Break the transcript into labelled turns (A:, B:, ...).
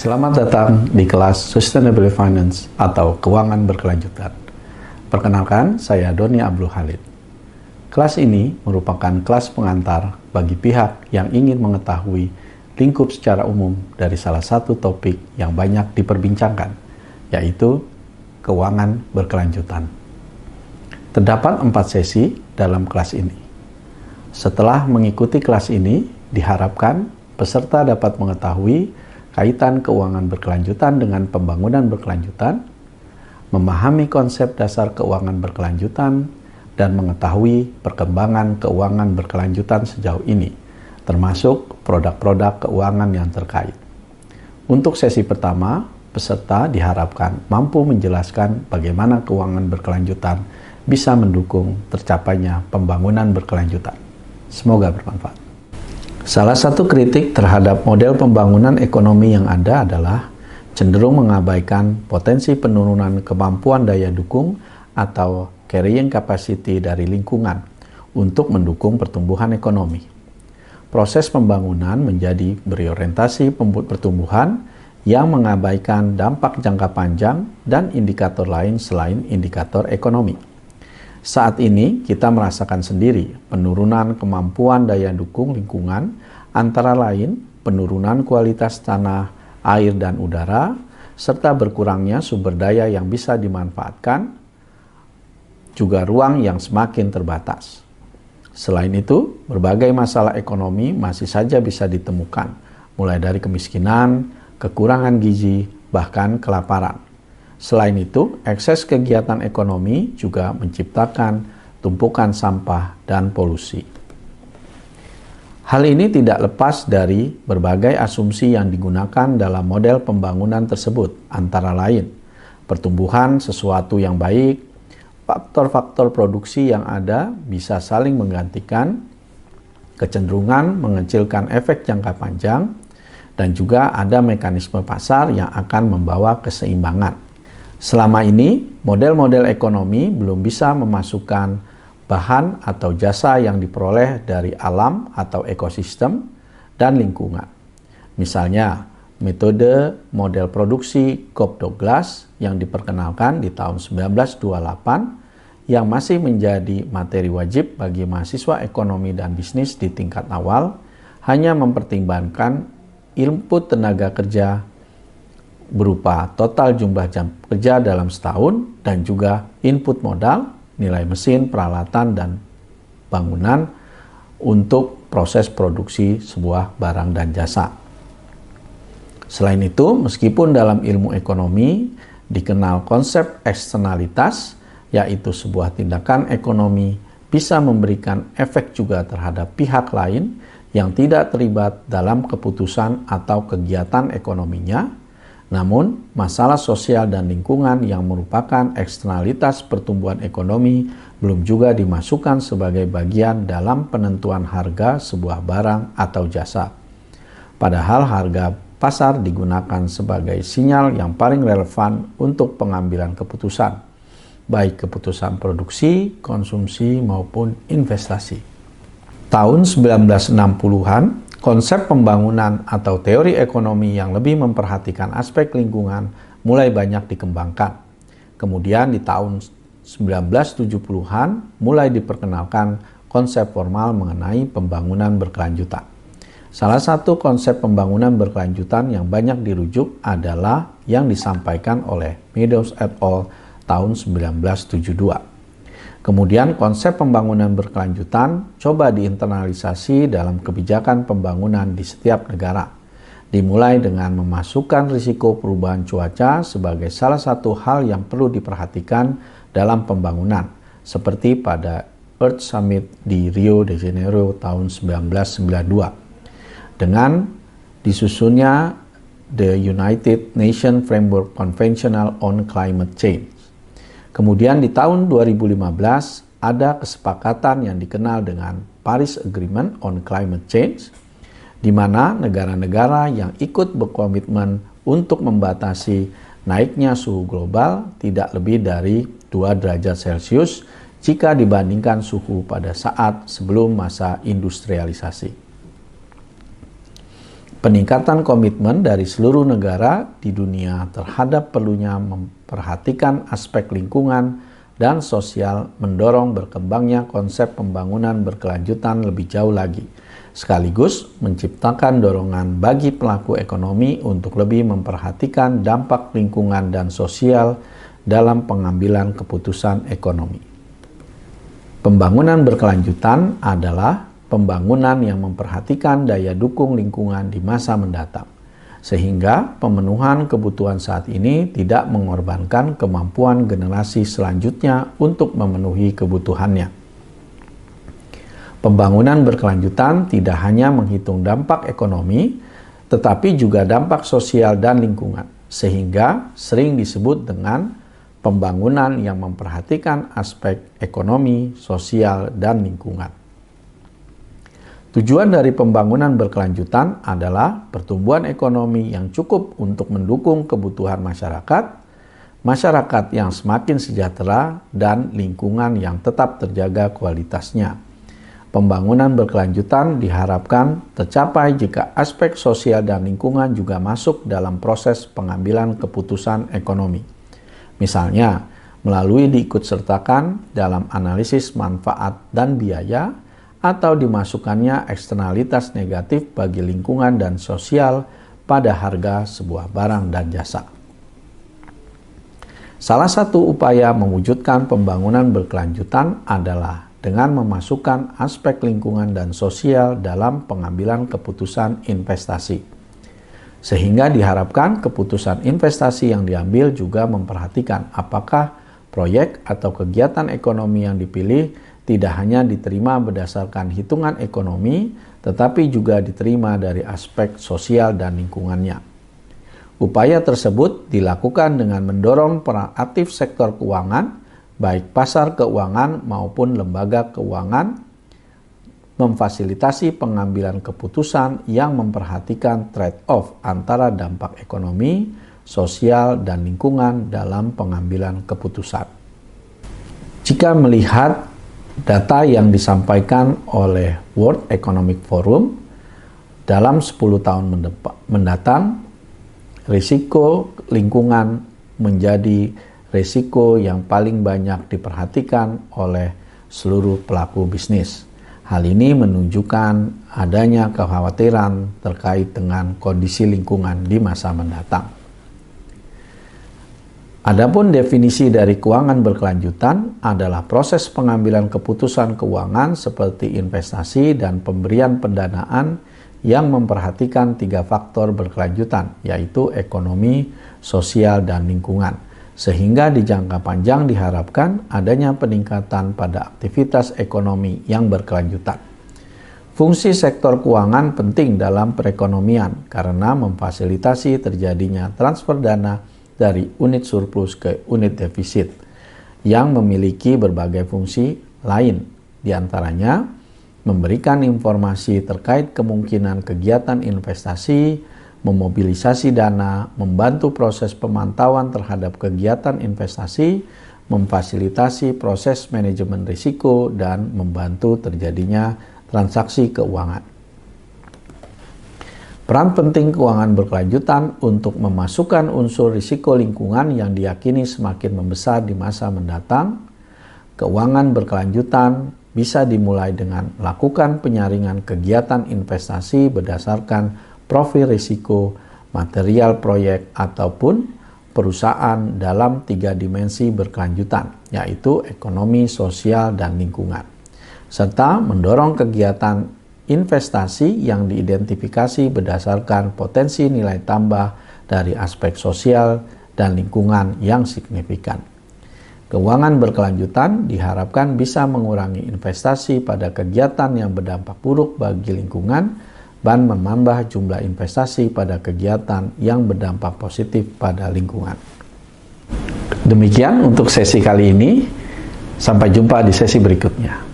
A: Selamat datang di kelas Sustainable Finance atau Keuangan Berkelanjutan. Perkenalkan, saya Doni Abdul Khalid. Kelas ini merupakan kelas pengantar bagi pihak yang ingin mengetahui lingkup secara umum dari salah satu topik yang banyak diperbincangkan, yaitu keuangan berkelanjutan. Terdapat 4 sesi dalam kelas ini. Setelah mengikuti kelas ini, diharapkan peserta dapat mengetahui kaitan keuangan berkelanjutan dengan pembangunan berkelanjutan, memahami konsep dasar keuangan berkelanjutan, dan mengetahui perkembangan keuangan berkelanjutan sejauh ini, termasuk produk-produk keuangan yang terkait. Untuk sesi pertama, peserta diharapkan mampu menjelaskan bagaimana keuangan berkelanjutan bisa mendukung tercapainya pembangunan berkelanjutan. Semoga bermanfaat. Salah satu kritik terhadap model pembangunan ekonomi yang ada adalah cenderung mengabaikan potensi penurunan kemampuan daya dukung atau carrying capacity dari lingkungan untuk mendukung pertumbuhan ekonomi. Proses pembangunan menjadi berorientasi pertumbuhan yang mengabaikan dampak jangka panjang dan indikator lain selain indikator ekonomi. Saat ini kita merasakan sendiri penurunan kemampuan daya dukung lingkungan, antara lain penurunan kualitas tanah, air, dan udara, serta berkurangnya sumber daya yang bisa dimanfaatkan, juga ruang yang semakin terbatas. Selain itu, berbagai masalah ekonomi masih saja bisa ditemukan, mulai dari kemiskinan, kekurangan gizi, bahkan kelaparan. Selain itu, ekses kegiatan ekonomi juga menciptakan tumpukan sampah dan polusi. Hal ini tidak lepas dari berbagai asumsi yang digunakan dalam model pembangunan tersebut, antara lain pertumbuhan sesuatu yang baik, faktor-faktor produksi yang ada bisa saling menggantikan, kecenderungan mengecilkan efek jangka panjang, dan juga ada mekanisme pasar yang akan membawa keseimbangan. Selama ini, model-model ekonomi belum bisa memasukkan bahan atau jasa yang diperoleh dari alam atau ekosistem dan lingkungan. Misalnya, metode model produksi Cobb-Douglas yang diperkenalkan di tahun 1928 yang masih menjadi materi wajib bagi mahasiswa ekonomi dan bisnis di tingkat awal hanya mempertimbangkan input tenaga kerja berupa total jumlah jam kerja dalam setahun dan juga input modal, nilai mesin, peralatan, dan bangunan untuk proses produksi sebuah barang dan jasa. Selain itu, meskipun dalam ilmu ekonomi dikenal konsep eksternalitas, yaitu sebuah tindakan ekonomi bisa memberikan efek juga terhadap pihak lain yang tidak terlibat dalam keputusan atau kegiatan ekonominya. Namun, masalah sosial dan lingkungan yang merupakan eksternalitas pertumbuhan ekonomi belum juga dimasukkan sebagai bagian dalam penentuan harga sebuah barang atau jasa. Padahal harga pasar digunakan sebagai sinyal yang paling relevan untuk pengambilan keputusan, baik keputusan produksi, konsumsi, maupun investasi. Tahun 1960-an, konsep pembangunan atau teori ekonomi yang lebih memperhatikan aspek lingkungan mulai banyak dikembangkan. Kemudian di tahun 1970-an mulai diperkenalkan konsep formal mengenai pembangunan berkelanjutan. Salah satu konsep pembangunan berkelanjutan yang banyak dirujuk adalah yang disampaikan oleh Meadows et al. Tahun 1972. Kemudian konsep pembangunan berkelanjutan coba diinternalisasi dalam kebijakan pembangunan di setiap negara. Dimulai dengan memasukkan risiko perubahan cuaca sebagai salah satu hal yang perlu diperhatikan dalam pembangunan, seperti pada Earth Summit di Rio de Janeiro tahun 1992. Dengan disusunnya The United Nations Framework Convention on Climate Change. Kemudian di tahun 2015 ada kesepakatan yang dikenal dengan Paris Agreement on Climate Change, di mana negara-negara yang ikut berkomitmen untuk membatasi naiknya suhu global tidak lebih dari 2 derajat Celcius jika dibandingkan suhu pada saat sebelum masa industrialisasi. Peningkatan komitmen dari seluruh negara di dunia terhadap perlunya memperhatikan aspek lingkungan dan sosial mendorong berkembangnya konsep pembangunan berkelanjutan lebih jauh lagi, sekaligus menciptakan dorongan bagi pelaku ekonomi untuk lebih memperhatikan dampak lingkungan dan sosial dalam pengambilan keputusan ekonomi. Pembangunan berkelanjutan adalah pembangunan yang memperhatikan daya dukung lingkungan di masa mendatang, sehingga pemenuhan kebutuhan saat ini tidak mengorbankan kemampuan generasi selanjutnya untuk memenuhi kebutuhannya. Pembangunan berkelanjutan tidak hanya menghitung dampak ekonomi, tetapi juga dampak sosial dan lingkungan, sehingga sering disebut dengan pembangunan yang memperhatikan aspek ekonomi, sosial, dan lingkungan. Tujuan dari pembangunan berkelanjutan adalah pertumbuhan ekonomi yang cukup untuk mendukung kebutuhan masyarakat yang semakin sejahtera, dan lingkungan yang tetap terjaga kualitasnya. Pembangunan berkelanjutan diharapkan tercapai jika aspek sosial dan lingkungan juga masuk dalam proses pengambilan keputusan ekonomi. Misalnya, melalui diikutsertakan dalam analisis manfaat dan biaya, atau dimasukkannya eksternalitas negatif bagi lingkungan dan sosial pada harga sebuah barang dan jasa. Salah satu upaya mewujudkan pembangunan berkelanjutan adalah dengan memasukkan aspek lingkungan dan sosial dalam pengambilan keputusan investasi. Sehingga diharapkan keputusan investasi yang diambil juga memperhatikan apakah proyek atau kegiatan ekonomi yang dipilih tidak hanya diterima berdasarkan hitungan ekonomi, tetapi juga diterima dari aspek sosial dan lingkungannya. Upaya tersebut dilakukan dengan mendorong peran aktif sektor keuangan, baik pasar keuangan maupun lembaga keuangan, memfasilitasi pengambilan keputusan yang memperhatikan trade-off antara dampak ekonomi, sosial, dan lingkungan dalam pengambilan keputusan. Jika melihat data yang disampaikan oleh World Economic Forum, dalam 10 tahun mendatang, risiko lingkungan menjadi risiko yang paling banyak diperhatikan oleh seluruh pelaku bisnis. Hal ini menunjukkan adanya kekhawatiran terkait dengan kondisi lingkungan di masa mendatang. Adapun definisi dari keuangan berkelanjutan adalah proses pengambilan keputusan keuangan seperti investasi dan pemberian pendanaan yang memperhatikan 3 faktor berkelanjutan, yaitu ekonomi, sosial, dan lingkungan. Sehingga di jangka panjang diharapkan adanya peningkatan pada aktivitas ekonomi yang berkelanjutan. Fungsi sektor keuangan penting dalam perekonomian karena memfasilitasi terjadinya transfer dana dari unit surplus ke unit defisit yang memiliki berbagai fungsi lain, diantaranya memberikan informasi terkait kemungkinan kegiatan investasi, memobilisasi dana, membantu proses pemantauan terhadap kegiatan investasi, memfasilitasi proses manajemen risiko, dan membantu terjadinya transaksi keuangan. Peran penting keuangan berkelanjutan untuk memasukkan unsur risiko lingkungan yang diyakini semakin membesar di masa mendatang. Keuangan berkelanjutan bisa dimulai dengan melakukan penyaringan kegiatan investasi berdasarkan profil risiko, material proyek, ataupun perusahaan dalam 3 dimensi berkelanjutan, yaitu ekonomi, sosial, dan lingkungan. Serta mendorong kegiatan investasi yang diidentifikasi berdasarkan potensi nilai tambah dari aspek sosial dan lingkungan yang signifikan. Keuangan berkelanjutan diharapkan bisa mengurangi investasi pada kegiatan yang berdampak buruk bagi lingkungan dan menambah jumlah investasi pada kegiatan yang berdampak positif pada lingkungan. Demikian untuk sesi kali ini. Sampai jumpa di sesi berikutnya.